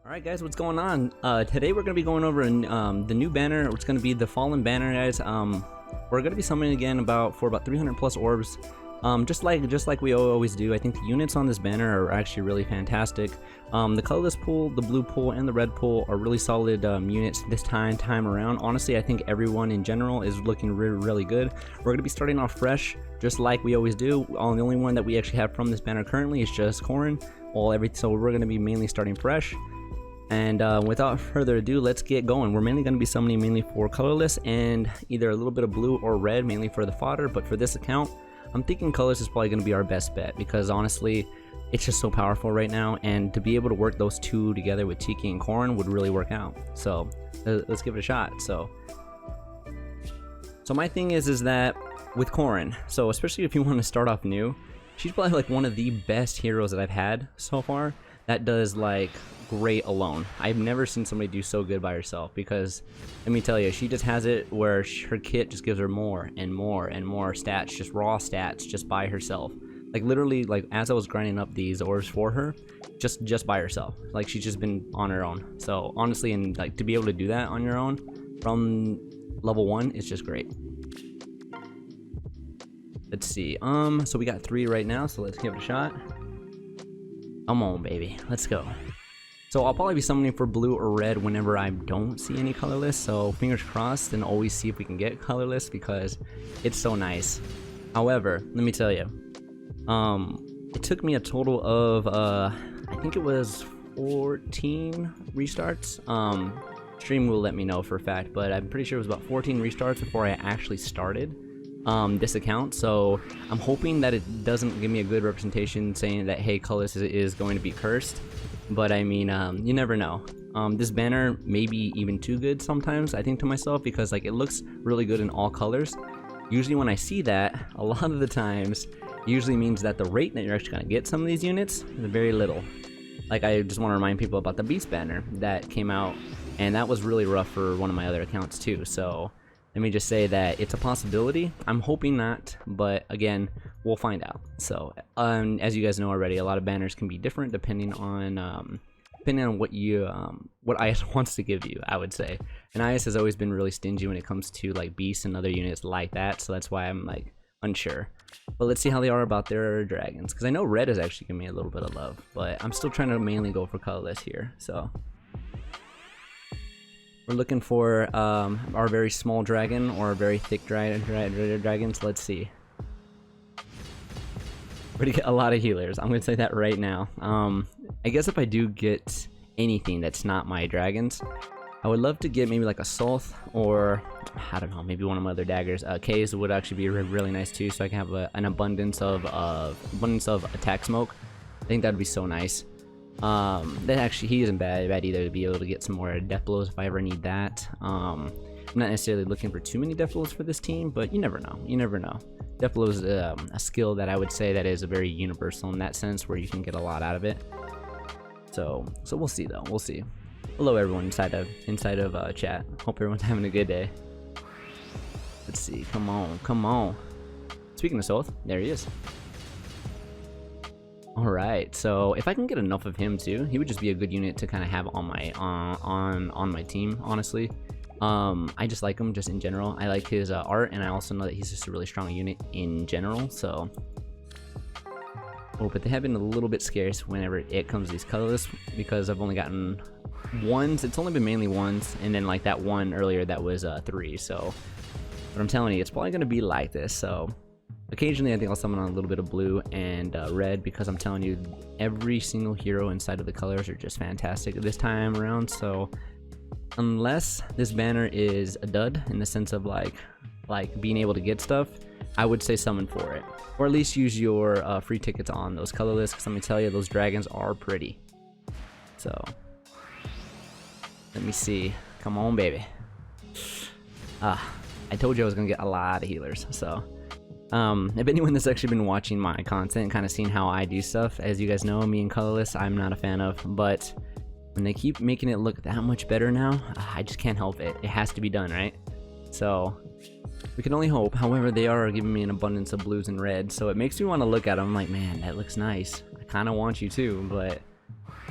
Alright guys, what's going on? Today we're going to be going over the new banner. It's going to be the Fallen banner, guys. We're going to be summoning again for about 300 plus orbs. Just like we always do. I think the units on this banner are actually really fantastic. The colorless pool, the blue pool, and the red pool are really solid units this time around. Honestly, I think everyone in general is looking really good. We're going to be starting off fresh, just like we always do. The only one that we actually have from this banner currently is just Corrin. So we're going to be mainly starting fresh. And without further ado, let's get going. We're mainly going to be summoning mainly for colorless and either a little bit of blue or red, mainly for the fodder. But for this account, I'm thinking colorless is probably going to be our best bet because honestly, it's just so powerful right now. And to be able to work those two together with Tiki and Corrin would really work out. So let's give it a shot. So my thing is that with Corrin, so especially if you want to start off new, she's probably like one of the best heroes that I've had so far. That does like great alone. I've never seen somebody do so good by herself because let me tell you, she just has it where her kit just gives her more and more and more stats, just raw stats, just by herself. Like literally, like as I was grinding up these orbs for her, just by herself. Like she's just been on her own. So honestly, and like to be able to do that on your own from level 1 is just great. Let's see. So we got 3 right now, so let's give it a shot. Come on, baby, let's go. So I'll probably be summoning for blue or red whenever I don't see any colorless, so fingers crossed and always see if we can get colorless because it's so nice. However, let me tell you, it took me a total of I think it was 14 restarts. Stream will let me know for a fact, but I'm pretty sure it was about 14 restarts before I actually started this account. So I'm hoping that it doesn't give me a good representation saying that hey, colorless is going to be cursed. But I mean, you never know. This banner may be even too good sometimes, I think to myself, because like it looks really good in all colors. Usually when I see that, a lot of the times, usually means that the rate that you're actually gonna get some of these units is very little. Like I just want to remind people about the Beast banner that came out, and that was really rough for one of my other accounts too. So let me just say that it's a possibility. I'm hoping not, but again, we'll find out. So, as you guys know already, a lot of banners can be different depending on what IS wants to give you, I would say. And IS has always been really stingy when it comes to like beasts and other units like that. So that's why I'm like unsure. But let's see how they are about their dragons, because I know red is actually giving me a little bit of love, but I'm still trying to mainly go for colorless here. So we're looking for our very small dragon or a very thick dragon. So let's see. We're gonna get a lot of healers. I'm gonna say that right now. I guess if I do get anything that's not my dragons, I would love to get maybe like a Sulth or I don't know, maybe one of my other daggers. K's would actually be really nice too, so I can have an abundance of attack smoke. I think that'd be so nice. That actually he isn't bad either to be able to get some more death blows if I ever need that. I'm not necessarily looking for too many death blows for this team, but you never know. You never know. Death blow is a skill that I would say that is a very universal in that sense, where you can get a lot out of it. So we'll see though. We'll see. Hello everyone inside of chat. Hope everyone's having a good day. Let's see. Come on. Speaking of Sulth, there he is. Alright, so if I can get enough of him too, he would just be a good unit to kind of have on my on my team, honestly. I just like him just in general. I like his art, and I also know that he's just a really strong unit in general, so. Oh, but they have been a little bit scarce whenever it comes to these colorless, because I've only gotten ones. It's only been mainly ones, and then like that one earlier that was 3, so. But I'm telling you, it's probably going to be like this, so. Occasionally, I think I'll summon on a little bit of blue and red, because I'm telling you, every single hero inside of the colors are just fantastic this time around. So, unless this banner is a dud in the sense of like being able to get stuff, I would say summon for it, or at least use your free tickets on those colorless. Because let me tell you, those dragons are pretty. So, let me see. Come on, baby. I told you I was gonna get a lot of healers. So. If anyone that's actually been watching my content and kind of seen how I do stuff, as you guys know, me and colorless, I'm not a fan of, but when they keep making it look that much better now, I just can't help it. It has to be done, right? So, we can only hope. However, they are giving me an abundance of blues and reds, so it makes me want to look at them like, man, that looks nice. I kind of want you too, but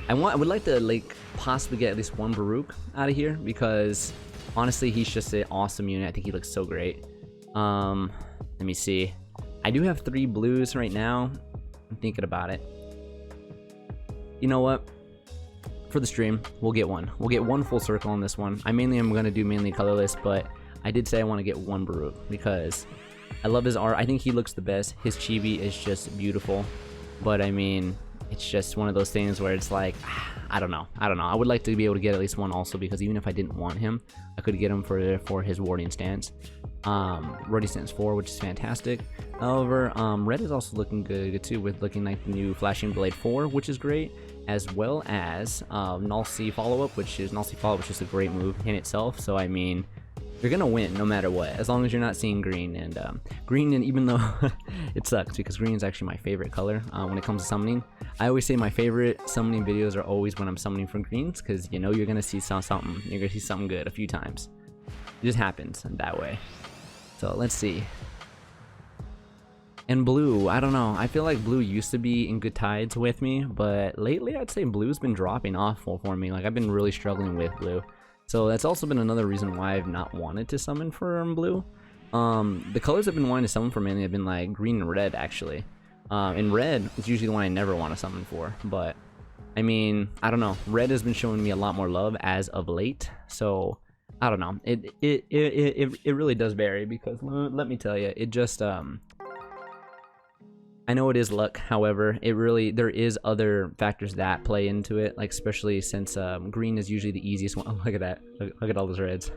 I would like to like possibly get at least one Baruch out of here, because honestly he's just an awesome unit. I think he looks so great. Let me see. I do have 3 blues right now. I'm thinking about it. You know what? For the stream, we'll get one. We'll get one full circle on this one. I mainly am going to do mainly colorless, but I did say I want to get one Baruch because I love his art. I think he looks the best. His chibi is just beautiful. But I mean, it's just one of those things where it's like, I don't know. I would like to be able to get at least one also, because even if I didn't want him, I could get him for his warding stance. Warding stance 4, which is fantastic. However, red is also looking good too, with looking like the new Flashing Blade 4, which is great, as well as Null C follow-up, which is a great move in itself. So I mean, you're gonna win no matter what, as long as you're not seeing green. And even though it sucks, because green is actually my favorite color when it comes to summoning. I always say my favorite summoning videos are always when I'm summoning for greens, because you know you're gonna see something. You're gonna see something good a few times. It just happens that way. So let's see. And blue, I don't know. I feel like blue used to be in good tides with me, but lately I'd say blue's been dropping off for me. Like, I've been really struggling with blue. So that's also been another reason why I've not wanted to summon for blue. The colors I've been wanting to summon for mainly have been like green and red, actually. And red is usually the one I never want to summon for, but I mean, I don't know. Red has been showing me a lot more love as of late, so I don't know. It really does vary, because let me tell you, it just I know it is luck. However, there is other factors that play into it, like especially since green is usually the easiest one. Oh, look at that! Look at all those reds.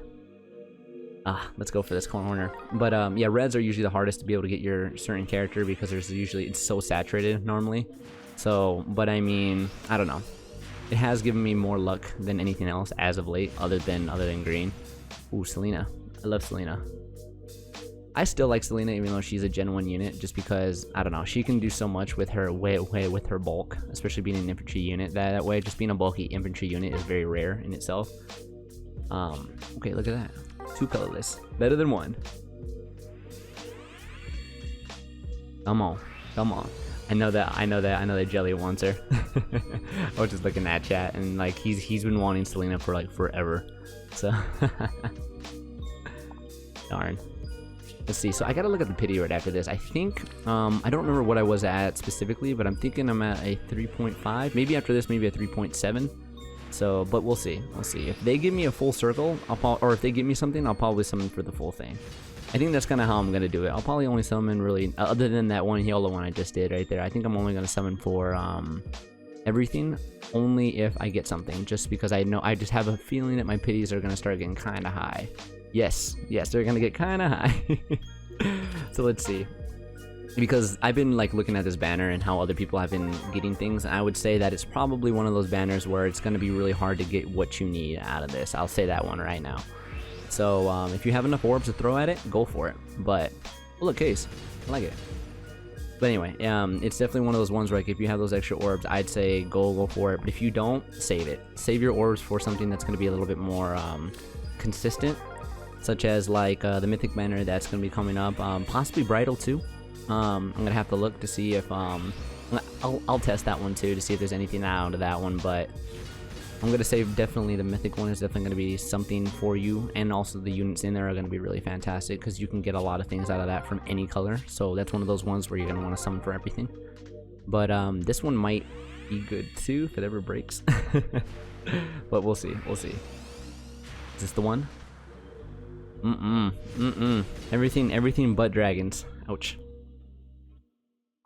Let's go for this corner. But yeah, reds are usually the hardest to be able to get your certain character, because it's so saturated normally. So, but I mean, I don't know. It has given me more luck than anything else as of late, other than green. Ooh, Selena. I love Selena. I still like Selena, even though she's a Gen 1 unit, just because, I don't know, she can do so much with her with her bulk, especially being an infantry unit. That way, just being a bulky infantry unit is very rare in itself. Okay, look at that. 2 colorless. Better than 1. Come on. Come on. I know that Jelly wants her. I was just looking at chat, and like he's been wanting Selena for like forever. So darn. Let's see. So I gotta look at the pity right after this. I think I don't remember what I was at specifically, but I'm thinking I'm at a 3.5. Maybe after this, maybe a 3.7. So, but we'll see. We'll see. If they give me a full circle, or if they give me something, I'll probably summon for the full thing. I think that's kind of how I'm gonna do it. I'll probably only summon really, other than that one YOLO one I just did right there. I think I'm only gonna summon for everything, only if I get something. Just because I just have a feeling that my pities are gonna start getting kind of high. Yes, they're gonna get kind of high. So let's see. Because I've been like looking at this banner and how other people have been getting things, and I would say that it's probably one of those banners where it's gonna be really hard to get what you need out of this. I'll say that one right now. So if you have enough orbs to throw at it, go for it. But oh, look, case, I like it. But anyway, it's definitely one of those ones where like if you have those extra orbs, I'd say go for it. But if you don't, save it. Save your orbs for something that's gonna be a little bit more consistent, such as like the mythic banner that's gonna be coming up, possibly bridal too. I'm gonna have to look to see if I'll test that one too to see if there's anything out of that one, but I'm gonna say definitely the mythic one is definitely gonna be something for you, and also the units in there are gonna be really fantastic because you can get a lot of things out of that from any color. So that's one of those ones where you're gonna want to summon for everything. But this one might be good too if it ever breaks. But we'll see. We'll see. Is this the one? Everything but dragons. Ouch.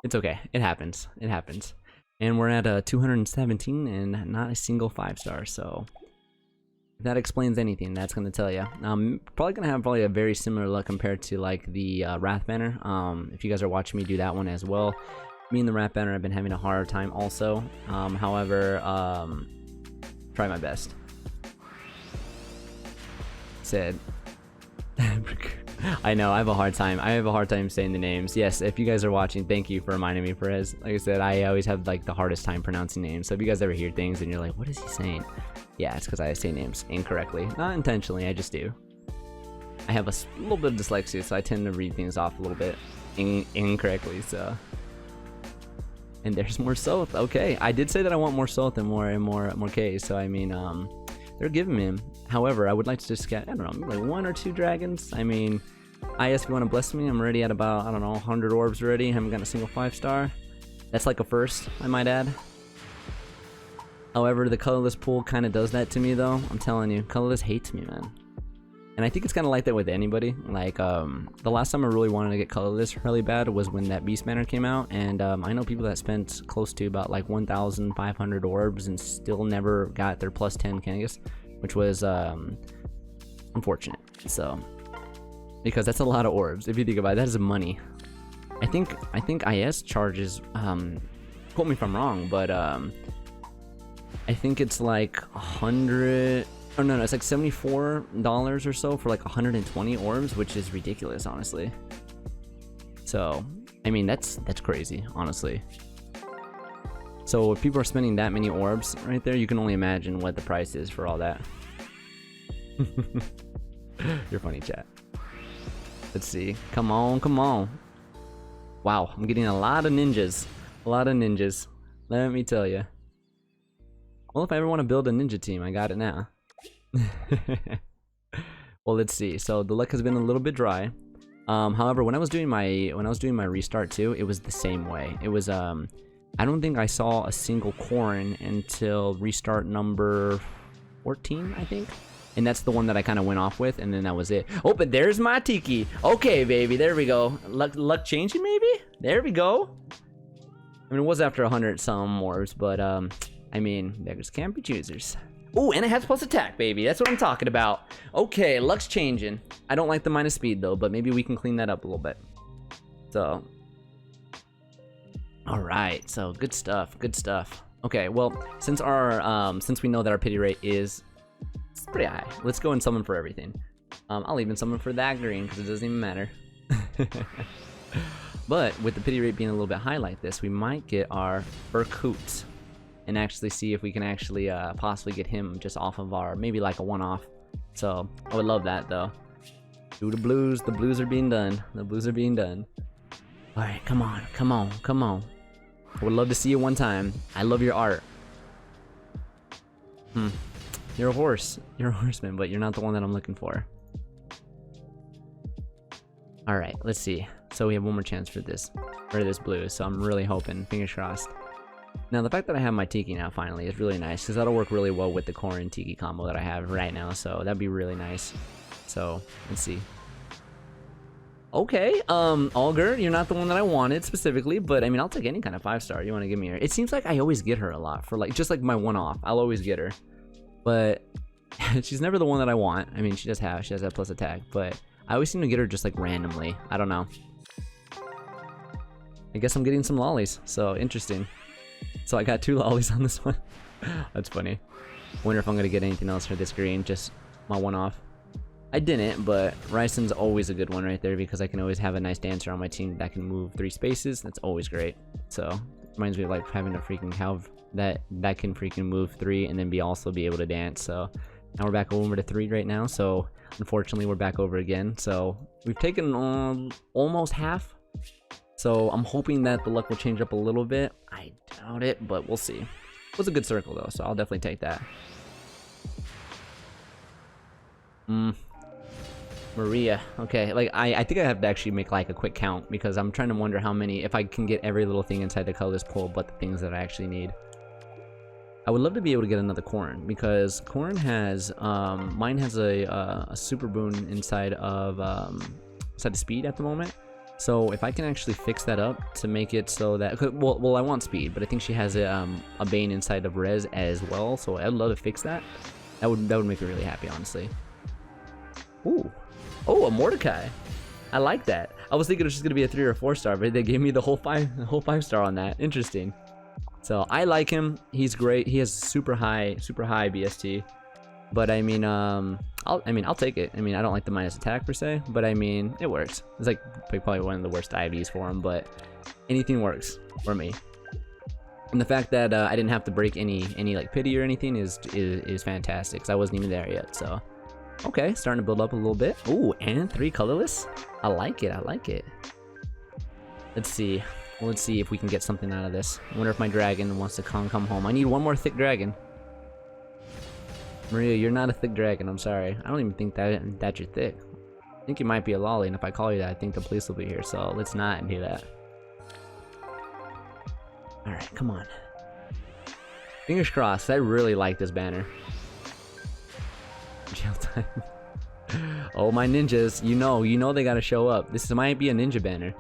It's okay. It happens. It happens. And we're at 217 and not a single 5-star, so if that explains anything, that's going to tell you. Probably going to have a very similar luck compared to like the Wrath banner. If you guys are watching me do that one as well. Me and the Wrath banner have been having a hard time also. However, try my best. Said. I know, I have a hard time saying the names. Yes, if you guys are watching, thank you for reminding me, Perez. Like I said, I always have like the hardest time pronouncing names. So if you guys ever hear things and you're like, what is he saying? Yeah, it's because I say names incorrectly. Not intentionally, I just do. I have a little bit of dyslexia, so I tend to read things off a little bit incorrectly, so. And there's more Soth. Okay, I did say that I want more Soth and more Ks. So I mean, they're giving me him. However, I would like to just get, I don't know, like 1 or 2 dragons. I mean, IS, if you want to bless me, I'm already at about, I don't know, 100 orbs already. Haven't gotten a single 5-star. That's like a first, I might add. However, the colorless pool kind of does that to me, though. I'm telling you, colorless hates me, man. And I think it's kind of like that with anybody. Like, the last time I really wanted to get colorless really bad was when that Beast Banner came out. And I know people that spent close to about like 1,500 orbs and still never got their plus 10 Kangas, which was unfortunate. So, because that's a lot of orbs. If you think about it, that is money. I think IS charges, quote me if I'm wrong, but I think it's like 100. Oh no, it's like $74 or so for like 120 orbs, which is ridiculous, honestly. So, I mean, that's crazy, honestly. So if people are spending that many orbs right there, you can only imagine what the price is for all that. You're funny, chat. Let's see. Come on, come on. Wow, I'm getting a lot of ninjas. A lot of ninjas. Let me tell you. Well, if I ever want to build a ninja team, I got it now. Well, let's see. So the luck has been a little bit dry. However, when I was doing my restart too, it was the same way. It was I don't think I saw a single corn until restart number 14, I think. And that's the one that I kind of went off with, and then that was it. Oh, but there's my Tiki. Okay, baby, there we go. Luck changing, maybe? There we go. I mean, it was after 100 some orbs, but I mean, beggars can't be choosers. Oh, and it has plus attack, baby. That's what I'm talking about. Okay, luck's changing. I don't like the minus speed, though, but maybe we can clean that up a little bit. So. Alright, so good stuff, good stuff. Okay, well, since we know that our pity rate is pretty high, let's go and summon for everything. I'll even summon for that green, because it doesn't even matter. But with the pity rate being a little bit high like this, we might get our Burkoot. And actually see if we can actually possibly get him just off of our, maybe like a one-off. So I would love that though. Do the blues are being done. The blues are being done. All right, come on, come on, come on. I would love to see you one time. I love your art. You're a horse. You're a horseman, but you're not the one that I'm looking for. All right, let's see. So we have one more chance for this blue. So I'm really hoping, fingers crossed. Now, the fact that I have my Tiki now, finally, is really nice, because that'll work really well with the Corn and Tiki combo that I have right now, so that'd be really nice. So, let's see. Okay, Augur, you're not the one that I wanted, specifically, but, I mean, I'll take any kind of 5-star you want to give me here. It seems like I always get her a lot, for, like, just like my one-off, I'll always get her. But, she's never the one that I want. I mean, she has that plus attack, but I always seem to get her just, like, randomly. I don't know. I guess I'm getting some lollies, so, interesting. So I got 2 lollies on this one. That's funny. Wonder if I'm gonna get anything else for this green, just my one-off. I didn't, but Ryson's always a good one right there, because I can always have a nice dancer on my team that can move 3 spaces. That's always great. So reminds me of like having a freaking cow that can freaking move 3 and then also be able to dance. So now we're back over to 3 right now. So unfortunately we're back over again. So we've taken almost half. So I'm hoping that the luck will change up a little bit. I doubt it, but we'll see. It was a good circle though, so I'll definitely take that. Maria. Okay, like I think I have to actually make like a quick count, because I'm trying to wonder how many, if I can get every little thing inside the colorless pool but the things that I actually need. I would love to be able to get another corn, because corn has mine has a super boon inside of the speed at the moment. So if I can actually fix that up to make it so that, well I want speed, but I think she has a bane inside of res as well, so I'd love to fix that. That would make me really happy, honestly. Ooh, oh, a Mordecai. I like that. I was thinking it was just gonna be a 3 or 4-star, but they gave me the whole 5-star on that. Interesting. So I like him. He's great. He has super high BST. But I mean, I'll take it. I mean, I don't like the minus attack per se, but I mean, it works. It's like probably one of the worst IVs for him, but anything works for me. And the fact that I didn't have to break any like pity or anything is fantastic, because I wasn't even there yet. So, okay, starting to build up a little bit. Ooh, and 3 colorless. I like it. I like it. Let's see. Let's see if we can get something out of this. I wonder if my dragon wants to come home. I need one more thick dragon. Maria, you're not a thick dragon. I'm sorry. I don't even think that you're thick. I think you might be a lolly, and if I call you that, I think the police will be here. So let's not do that. All right, come on. Fingers crossed. I really like this banner. Jail time. Oh, my ninjas. You know they gotta show up. This might be a ninja banner.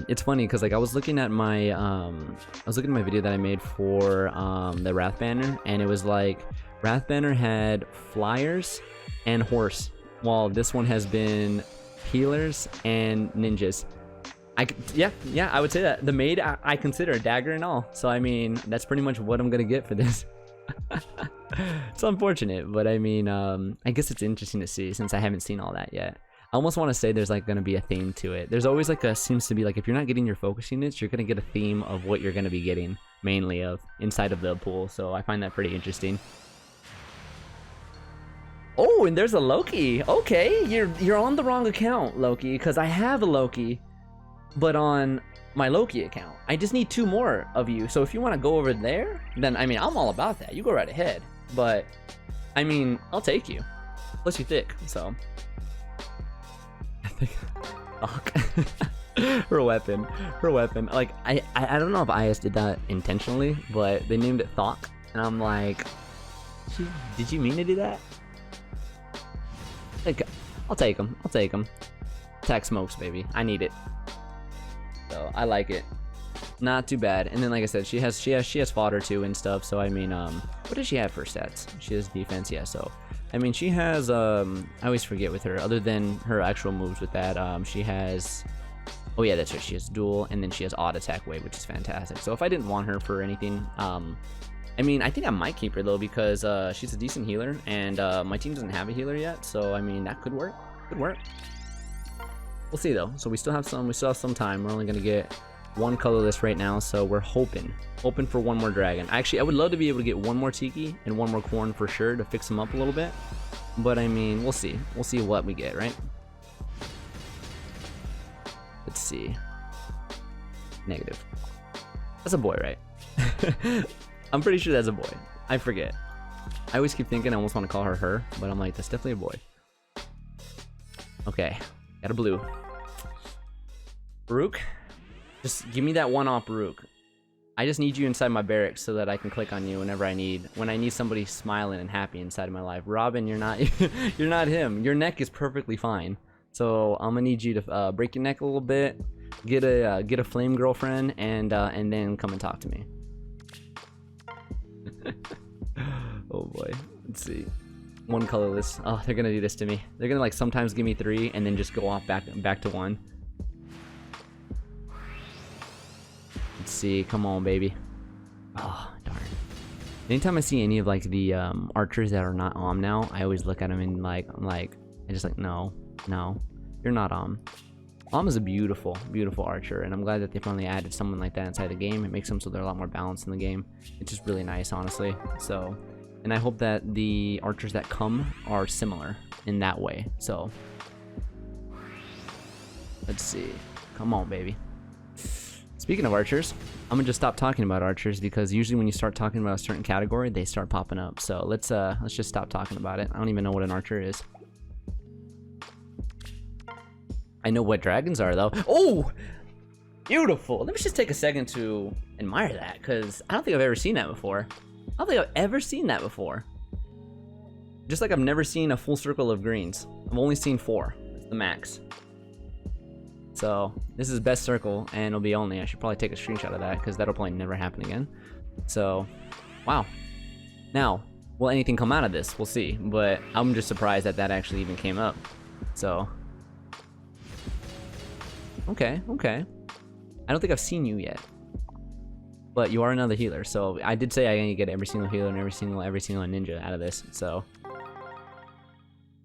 It's funny because like I was looking at my video that I made for the Wrath banner, and it was like Wrath banner had flyers and horse, while this one has been healers and ninjas. Yeah, I would say that the maid I consider a dagger and all. So I mean that's pretty much what I'm gonna get for this. It's unfortunate, but I mean I guess it's interesting to see since I haven't seen all that yet. I almost want to say there's like gonna be a theme to it. There's always like seems to be like if you're not getting your focus units, you're gonna get a theme of what you're gonna be getting mainly of inside of the pool. So I find that pretty interesting. Oh, and there's a Loki. Okay, you're on the wrong account, Loki, because I have a Loki, but on my Loki account. I just need 2 more of you. So if you want to go over there, then I mean I'm all about that. You go right ahead. But I mean I'll take you. Plus you're thick, so. Fuck. Her weapon. Like I don't know if IS did that intentionally, but they named it Thok, and I'm like, did you mean to do that? Like, I'll take him. Attack smokes, baby. I need it. So I like it. Not too bad. And then like I said, she has fodder too and stuff. So I mean, what does she have for stats? She has defense, yeah. So I mean, she has I always forget with her. Other than her actual moves with that, she has. Oh yeah, that's right. She has dual, and then she has odd attack wave, which is fantastic. So if I didn't want her for anything, I mean, I think I might keep her though because she's a decent healer, and my team doesn't have a healer yet. So I mean, that could work. We'll see though. So we still have some time. We're only gonna get 1 colorless right now, so we're hoping for 1 more dragon. Actually, I would love to be able to get 1 more tiki and 1 more corn for sure to fix them up a little bit. But I mean, we'll see what we get, right? Let's see. Negative. That's a boy, right? I'm pretty sure that's a boy. I forget. I always keep thinking I almost want to call her, but I'm like, that's definitely a boy. Okay, got a blue. Baruch? Just give me that 1-off Baruch. I just need you inside my barracks so that I can click on you when I need somebody smiling and happy inside of my life. Robin, you're not you're not him. Your neck is perfectly fine. So I'm gonna need you to break your neck a little bit, get a flame girlfriend, and then come and talk to me. Oh boy, let's see. 1 colorless. Oh, they're gonna do this to me. They're gonna like sometimes give me 3 and then just go off back to 1. Let's see, come on, baby. Oh, darn. Anytime I see any of like the archers that are not now, I always look at them and I just like, no, you're not is a beautiful archer, and I'm glad that they finally added someone like that inside the game. It makes them so they're a lot more balanced in the game. It's just really nice, honestly. So, and I hope that the archers that come are similar in that way. So, let's see. Come on, baby. Speaking of archers, I'm gonna just stop talking about archers because usually when you start talking about a certain category, they start popping up. So let's just stop talking about it. I don't even know what an archer is. I know what dragons are though. Oh, beautiful. Let me just take a second to admire that because I don't think I've ever seen that before. Just like I've never seen a full circle of greens. I've only seen 4. That's the max. So this is best circle, and it'll be only. I should probably take a screenshot of that because that'll probably never happen again. So, wow. Now, will anything come out of this? We'll see. But I'm just surprised that actually even came up. So, okay. I don't think I've seen you yet, but you are another healer. So I did say I need to get every single healer and every single ninja out of this. So.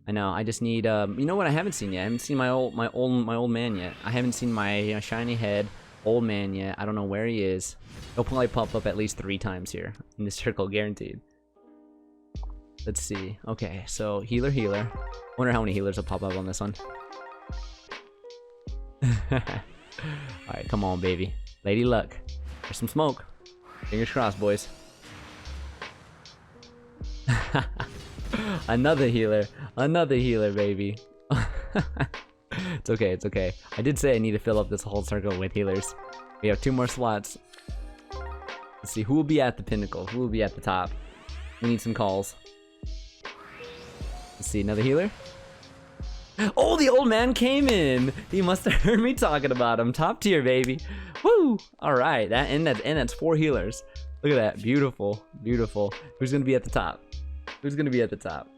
I know. I just need. You know what? I haven't seen yet. I haven't seen my old man yet. I haven't seen my shiny head old man yet. I don't know where he is. He'll probably pop up at least 3 times here in this circle, guaranteed. Let's see. Okay, so healer. Wonder how many healers will pop up on this one. All right, come on, baby. Lady Luck. There's some smoke. Fingers crossed, boys. Another healer. Another healer, baby. It's okay, it's okay. I did say I need to fill up this whole circle with healers. We have 2 more slots. Let's see, who will be at the pinnacle? Who will be at the top? We need some calls. Let's see, another healer. Oh, the old man came in. He must have heard me talking about him. Top tier, baby. Woo! All right, that's 4 healers. Look at that, beautiful, beautiful. Who's gonna be at the top? Who's gonna be at the top?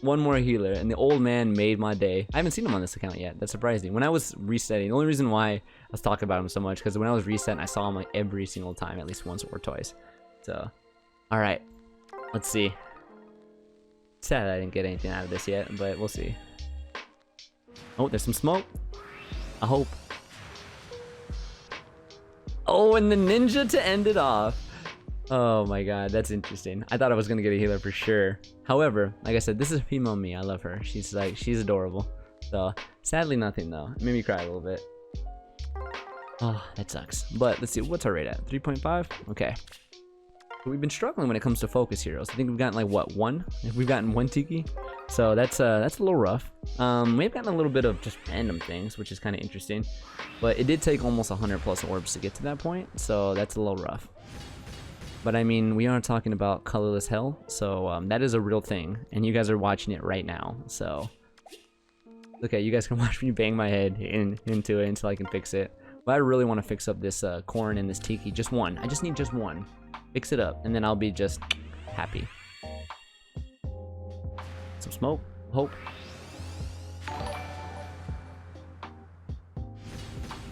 1 more healer, and the old man made my day. I haven't seen him on this account yet. That's surprising. When I was resetting, the only reason why I was talking about him so much, because when I was resetting, I saw him like every single time, at least once or twice. So, all right, let's see. Sad I didn't get anything out of this yet, but we'll see. Oh, there's some smoke. I hope. Oh, and the ninja to end it off. Oh my god, that's interesting. I thought I was gonna get a healer for sure. However, like I said, this is female me. I love her. She's adorable. So, sadly nothing though. It made me cry a little bit. Oh, that sucks. But let's see, what's our rate at? 3.5? Okay. But we've been struggling when it comes to focus heroes. I think we've gotten like what, 1? We've gotten 1 Tiki. So that's a little rough. We've gotten a little bit of just random things, which is kind of interesting. But it did take almost 100 plus orbs to get to that point, so that's a little rough. But I mean, we are talking about colorless hell, so that is a real thing, and you guys are watching it right now. So, okay, you guys can watch me bang my head into it until I can fix it. But I really want to fix up this corn and this tiki. Just 1. I just need just 1. Fix it up, and then I'll be just happy. Some smoke. Hope.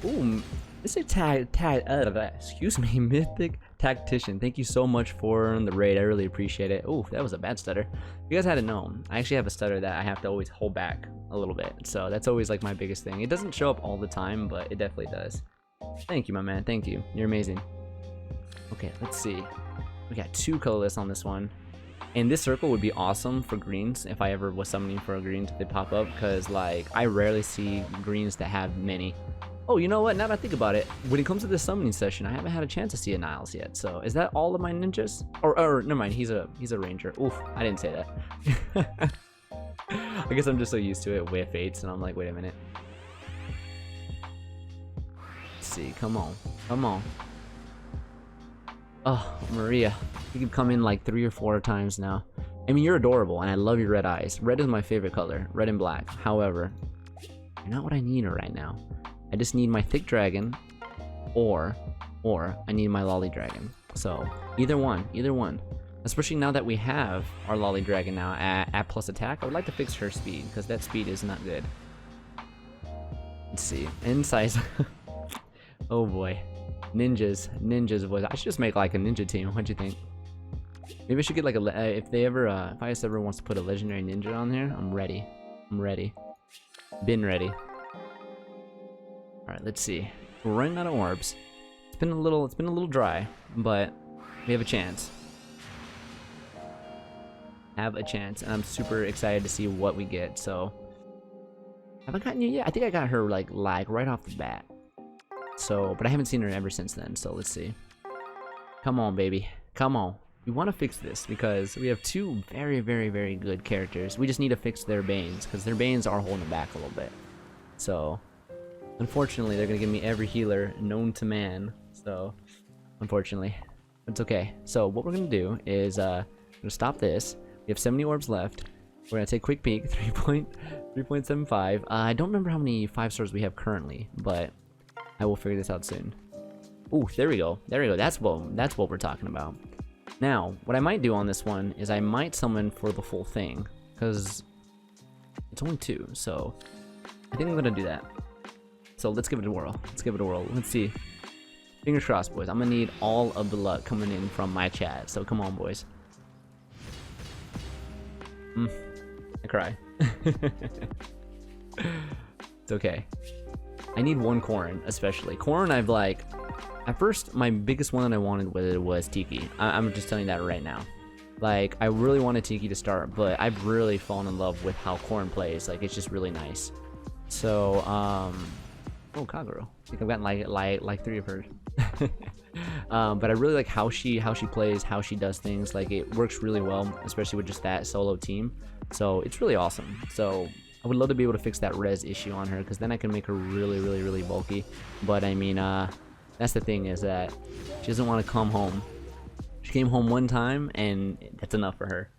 Ooh, this is excuse me, Mythic Tactician. Thank you so much for the raid. I really appreciate it. Ooh, that was a bad stutter. You guys hadn't known, I actually have a stutter that I have to always hold back a little bit. So that's always like my biggest thing. It doesn't show up all the time, but it definitely does. Thank you, my man. Thank you. You're amazing. Okay, let's see. We got 2 colorless on this one. And this circle would be awesome for greens if I ever was summoning for a green if they pop up, because like I rarely see greens that have many. Oh, you know what? Now that I think about it, when it comes to this summoning session, I haven't had a chance to see a Niles yet. So is that all of my ninjas? Or never mind, he's a ranger. Oof, I didn't say that. I guess I'm just so used to it with fates, and I'm like, wait a minute. Let's see, come on, come on. Oh, Maria, you can come in like 3 or 4 times now. I mean, you're adorable, and I love your red eyes. Red is my favorite color, red and black. However, you're not what I need right now. I just need my thick dragon, or I need my lolly dragon. So either one, either one. Especially now that we have our lolly dragon now at plus attack, I would like to fix her speed because that speed is not good. Let's see, insights. Oh boy, ninjas, boys. I should just make like a ninja team. What'd you think? Maybe I should get like a if IS ever wants to put a legendary ninja on here, I'm ready. I'm ready. Been ready. Alright, let's see. We're running out of orbs. It's been a little dry, but we have a chance. Have a chance, and I'm super excited to see what we get. So, have I gotten you yet? I think I got her like right off the bat. So, but I haven't seen her ever since then. So let's see. Come on, baby. Come on. We want to fix this because we have 2 very, very, very good characters. We just need to fix their banes because their banes are holding back a little bit. So. Unfortunately, they're gonna give me every healer known to man. So, unfortunately, it's okay. So what we're gonna do is we're gonna stop this. We have 70 orbs left. We're gonna take a quick peek. 3.75. I don't remember how many 5 stars we have currently, but I will figure this out soon. Ooh, there we go. There we go. That's what we're talking about. Now, what I might do on this one is I might summon for the full thing because it's only 2. So I think I'm gonna do that. So let's give it a whirl. Let's give it a whirl. Let's see. Fingers crossed, boys. I'm gonna need all of the luck coming in from my chat. So come on, boys. I cry. It's okay. I need 1 corn, especially. Corn, I've like... At first, my biggest one that I wanted with it was Tiki. I'm just telling you that right now. Like, I really wanted Tiki to start, but I've really fallen in love with how corn plays. Like, it's just really nice. So, Oh, Kagero. I think I've gotten like 3 of hers. But I really like how she plays, how she does things. Like, it works really well, especially with just that solo team. So it's really awesome. So I would love to be able to fix that res issue on her, because then I can make her really bulky. But I mean, that's the thing, is that she doesn't want to come home. She came home one time, and that's enough for her.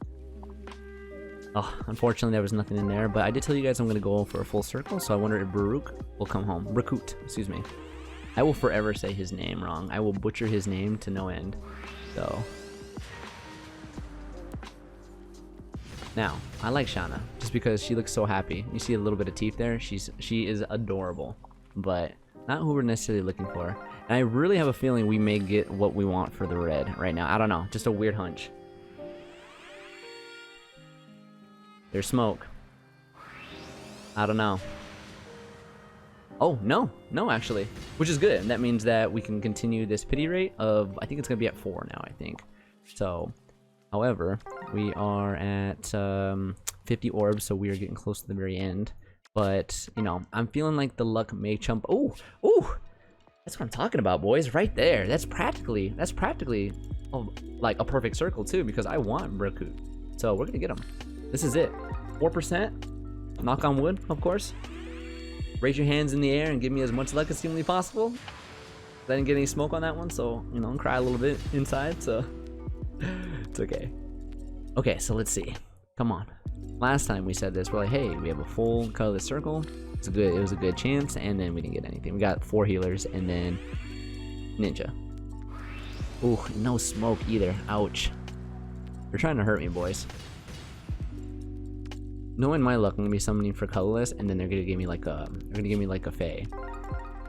Oh, unfortunately there was nothing in there, but I did tell you guys I'm going to go for a full circle, so I wonder if Baruch will come home. Rakut, excuse me. I will forever say his name wrong. I will butcher his name to no end. So now, I like Shauna, just because she looks so happy. You see a little bit of teeth there? She is adorable, but not who we're necessarily looking for. And I really have a feeling we may get what we want for the red right now. I don't know, just a weird hunch. There's smoke. I don't know. Oh, no, actually, which is good. That means that we can continue this pity rate of, I think it's gonna be at 4 now, I think. So, however, we are at 50 orbs, so we are getting close to the very end. But, you know, I'm feeling like the luck may chump. Oh, that's what I'm talking about, boys, right there. That's practically like a perfect circle too, because I want Brakut. So we're gonna get him. This is it. 4%. Knock on wood, of course. Raise your hands in the air and give me as much luck as humanly possible. I didn't get any smoke on that one, so, you know, cry a little bit inside, so it's okay. Okay, so let's see. Come on. Last time we said this, we're like, hey, we have a full colorless circle. It was a good chance, and then we didn't get anything. We got 4 healers, and then Ninja. Ooh, no smoke either. Ouch. They're trying to hurt me, boys. Knowing my luck, I'm gonna be summoning for colorless, and then they're gonna give me like a, Fae,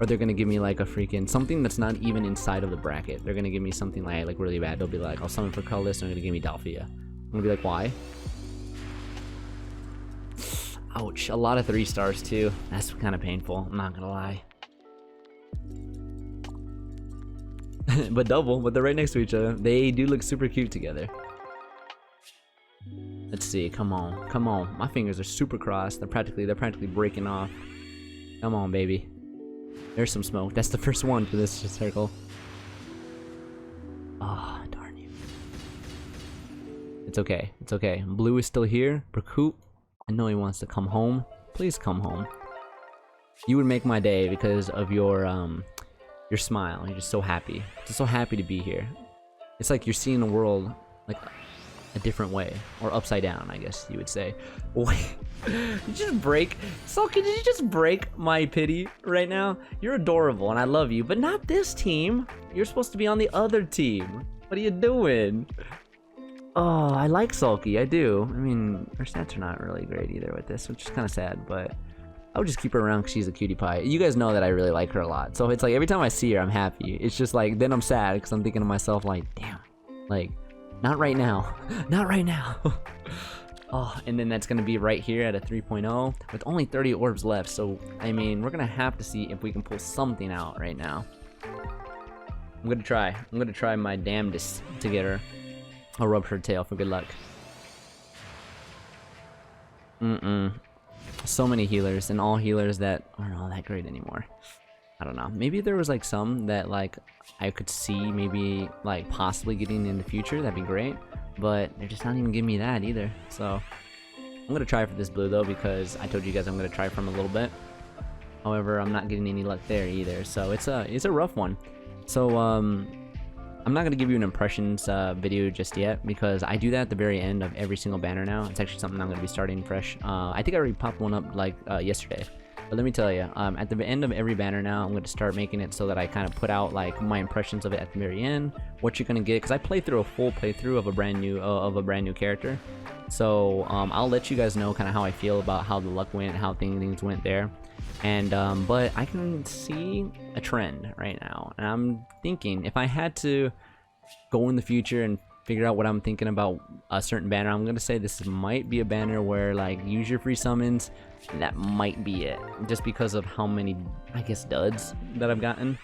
or they're gonna give me like a freaking something that's not even inside of the bracket. They're gonna give me something like really bad. They'll be like, I'll summon for colorless, and they're gonna give me Dalphia. I'm gonna be like, why? Ouch! A lot of 3 stars too. That's kind of painful. I'm not gonna lie. But they're right next to each other. They do look super cute together. Let's see, come on. My fingers are super crossed. They're practically breaking off. Come on, baby. There's some smoke. That's the first one for this circle. Ah, oh, darn you. It's okay. Blue is still here. Brakut, I know he wants to come home. Please come home. You would make my day because of your smile. You're just so happy. Just so happy to be here. It's like you're seeing the world like a different way, or upside down, I guess you would say. Wait, did you just break? Sulky, did you just break my pity right now? You're adorable and I love you, but not this team. You're supposed to be on the other team. What are you doing? Oh, I like Sulky, I do. I mean, her stats are not really great either with this, which is kind of sad, but I would just keep her around because she's a cutie pie. You guys know that I really like her a lot, so it's like every time I see her, I'm happy. It's just like, then I'm sad because I'm thinking to myself like, damn, like, not right now. Not right now. Oh, and then that's going to be right here at a 3.0 with only 30 orbs left. So, I mean, we're going to have to see if we can pull something out right now. I'm going to try. I'm going to try my damnedest to get her. I'll rub her tail for good luck. So many healers, and all healers that aren't all that great anymore. I don't know. Maybe there was like some that like I could see maybe like possibly getting in the future. That'd be great. But they're just not even giving me that either. So I'm gonna try for this blue though, because I told you guys I'm gonna try from a little bit. However, I'm not getting any luck there either. So it's a rough one. So I'm not gonna give you an impressions video just yet, because I do that at the very end of every single banner now. It's actually something I'm gonna be starting fresh. I think I already popped one up like yesterday. But let me tell you, at the end of every banner now, I'm going to start making it so that I kind of put out like my impressions of it at the very end, what you're going to get, because I play through a full playthrough of a brand new character. So I'll let you guys know kind of how I feel about how the luck went, how things went there. And but I can see a trend right now, and I'm thinking if I had to go in the future and figure out what I'm thinking about a certain banner, I'm gonna say this might be a banner where like use your free summons. That might be it, just because of how many, I guess, duds that I've gotten.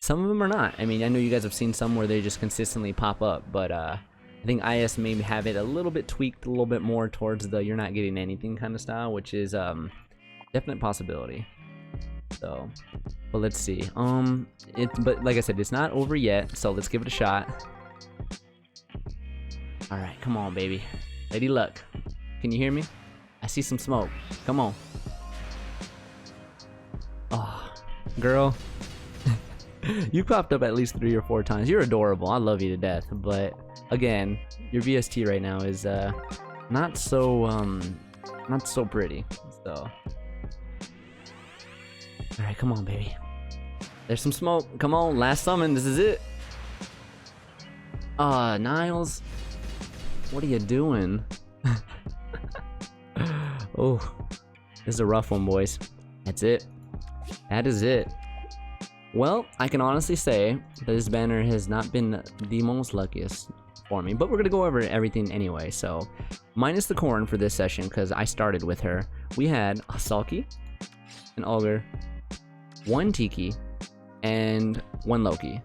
Some of them are not. I mean, I know you guys have seen some where they just consistently pop up, but I think IS maybe have it a little bit tweaked, a little bit more towards the you're not getting anything kind of style, which is definite possibility. So, but let's see. But like I said, it's not over yet. So let's give it a shot. All right, come on, baby. Lady Luck, can you hear me? I see some smoke. Come on. Oh, girl. You popped up at least 3 or 4 times. You're adorable. I love you to death. But again, your VST right now is not so pretty. So, all right, come on, baby. There's some smoke. Come on, last summon. This is it. Niles, what are you doing? Oh, this is a rough one, boys. That's it. That is it. Well, I can honestly say that this banner has not been the most luckiest for me, but we're gonna go over everything anyway. So, minus the corn for this session, because I started with her, we had a Sulky, an Ogre, 1 Tiki, and 1 Loki,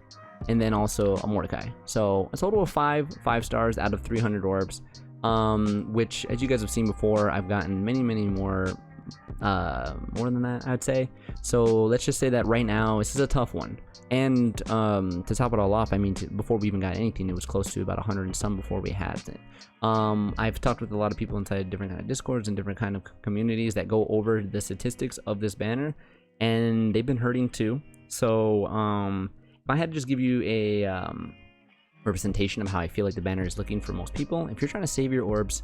and then also a Mordecai. So a total of 5 stars out of 300 orbs, which, as you guys have seen before, I've gotten many more than that, I'd say. So let's just say that right now this is a tough one. And to top it all off, I mean, before we even got anything, it was close to about 100 and some before we had it. I've talked with a lot of people inside different kind of discords and different kind of communities that go over the statistics of this banner, and they've been hurting too. So if I had to just give you a representation of how I feel like the banner is looking for most people, if you're trying to save your orbs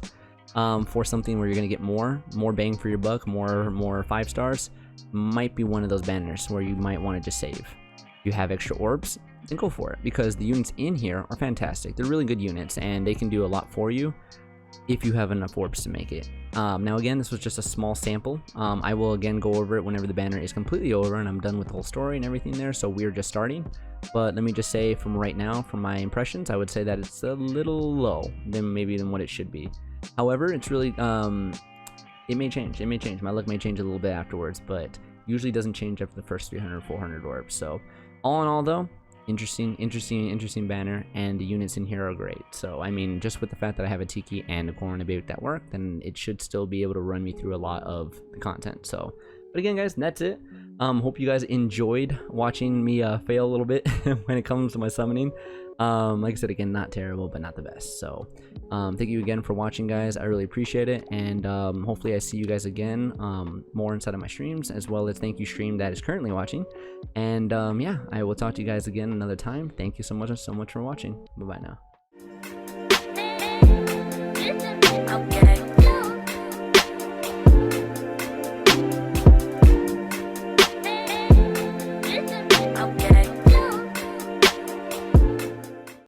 for something where you're gonna get more bang for your buck, more 5 stars, might be one of those banners where you might want to just save. If you have extra orbs, then go for it, because the units in here are fantastic. They're really good units, and they can do a lot for you if you have enough orbs to make it. Now again, this was just a small sample. I will again go over it whenever the banner is completely over and I'm done with the whole story and everything there, so we're just starting. But let me just say, from right now, from my impressions, I would say that it's a little low than what it should be. However, it's really it may change. My luck may change a little bit afterwards, but usually doesn't change after the first 300 or 400 orbs. So all in all, though, interesting banner, and the units in here are great. So I mean, just with the fact that I have a Tiki and a corn to make that work, then it should still be able to run me through a lot of the content. So, but again, guys, that's it. Hope you guys enjoyed watching me fail a little bit when it comes to my summoning. Like I said, again, not terrible, but not the best. So thank you again for watching, guys. I really appreciate it, and hopefully I see you guys again more inside of my streams, as well as thank you stream that is currently watching. And yeah, I will talk to you guys again another time. Thank you so much for watching. Bye bye now. Okay.